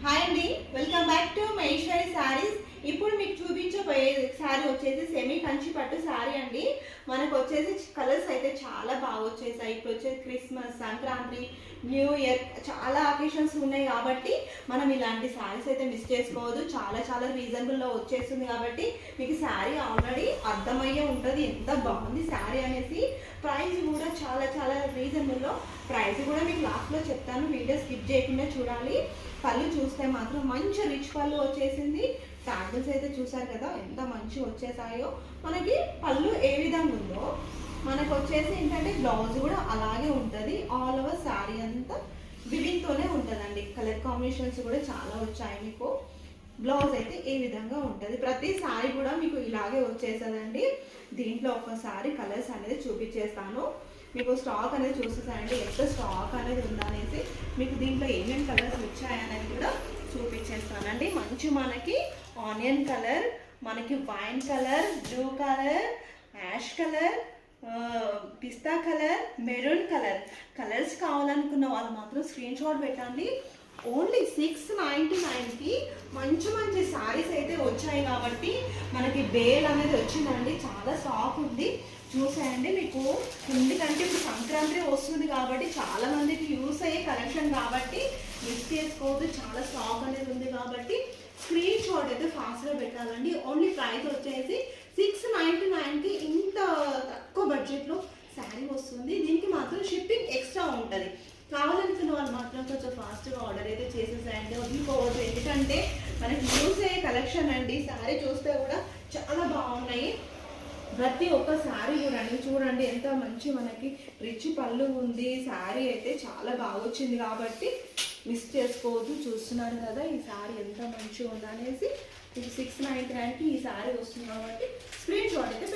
Hi అండి, welcome back to Maheshwari saris. ఇప్పుడు మీకు చూపించబోయే శారీ వచ్చేసి సెమీ కంచి పట్టు శారీ అండి. మనకు వచ్చేసి కలర్స్ అయితే చాలా బాగా వచ్చేసాయి. ఇప్పుడు వచ్చేసి క్రిస్మస్, సంక్రాంతి, న్యూ ఇయర్ చాలా అకేషన్స్ ఉన్నాయి కాబట్టి మనం ఇలాంటి శారీస్ అయితే మిస్ చేసుకోవద్దు. చాలా చాలా రీజనబుల్లో వచ్చేస్తుంది కాబట్టి మీకు శారీ ఆల్రెడీ అర్థమయ్యే ఉంటుంది ఎంత బాగుంది శారీ అనేసి. ప్రైస్ కూడా చాలా చాలా రీజనబుల్లో, ప్రైస్ కూడా మీకు లాస్ట్లో చెప్తాను, వీడియో స్కిప్ చేయకుండా చూడాలి. పళ్ళు చూస్తే మాత్రం మంచి రిచ్ పళ్ళు వచ్చేసింది. ట్యాగిల్స్ అయితే చూసారు కదా ఎంత మంచి వచ్చేసాయో. మనకి పళ్ళు ఏ విధంగా ఉందో మనకు వచ్చేసి ఏంటంటే బ్లౌజ్ కూడా అలాగే ఉంటుంది. ఆల్ ఓవర్ శారీ అంతా వివింగ్తోనే ఉంటుందండి. కలర్ కాంబినేషన్స్ కూడా చాలా వచ్చాయి. మీకు బ్లౌజ్ అయితే ఏ విధంగా ఉంటుంది, ప్రతి శారీ కూడా మీకు ఇలాగే వచ్చేస్తుందండి. దీంట్లో ఒకసారి కలర్స్ అనేది చూపించేస్తాను మీకు. స్టాక్ అనేది చూసేసానండి ఎంత స్టాక్ అనేది ఉందనేసి. మీకు దీంట్లో ఏమేమి కలర్స్ వచ్చాయనేది కూడా చూపించేస్తానండి. మంచి మనకి ఆనియన్ కలర్, మనకి wine colour, blue colour, ash colour, పిస్తా కలర్, మెరూన్ కలర్. కలర్స్ కావాలనుకున్న వాళ్ళు మాత్రం స్క్రీన్ షాట్ పెట్టండి. ఓన్లీ 699కి మంచి మంచి శారీస్ అయితే వచ్చాయి కాబట్టి మనకి బేల్ అనేది వచ్చిందండి. చాలా స్టాక్ ఉంది చూసేయండి. మీకు ఎందుకంటే ఇప్పుడు సంక్రాంతి వస్తుంది కాబట్టి చాలా మందికి యూస్ అయ్యే కలెక్షన్ కాబట్టి మిస్ చేసుకోవద్దు. చాలా స్టాక్ అనేది ఉంది కాబట్టి స్క్రీన్ షాట్ అయితే ఫాస్ట్గా పెట్టాలండి. ఓన్లీ ప్రైస్ వచ్చేసి 699కి ఇంత తక్కువ బడ్జెట్లో శారీ వస్తుంది. దీనికి మాత్రం షిప్పింగ్ ఎక్స్ట్రా ఉంటుంది. కావాలనుకున్న వాళ్ళు మాత్రం కొంచెం ఫాస్ట్గా ఆర్డర్ అయితే చేసేసాయండి, వదిలిపోవద్దు. ఎందుకంటే మనకి యూస్ అయ్యే కలెక్షన్ అండి. శారీ చూస్తే కూడా చాలా బాగున్నాయి. ప్రతి ఒక్క శారీ చూడండి ఎంత మంచి మనకి రిచ్ పళ్ళు ఉంది. శారీ అయితే చాలా బాగా వచ్చింది కాబట్టి మిస్ చేసుకోవద్దు. చూస్తున్నారు కదా ఈ శారీ ఎంత మంచిగా ఉందనేసి. మీకు 699కి ఈ శారీ వస్తుంది కాబట్టి స్క్రీన్ షాట్ అయితే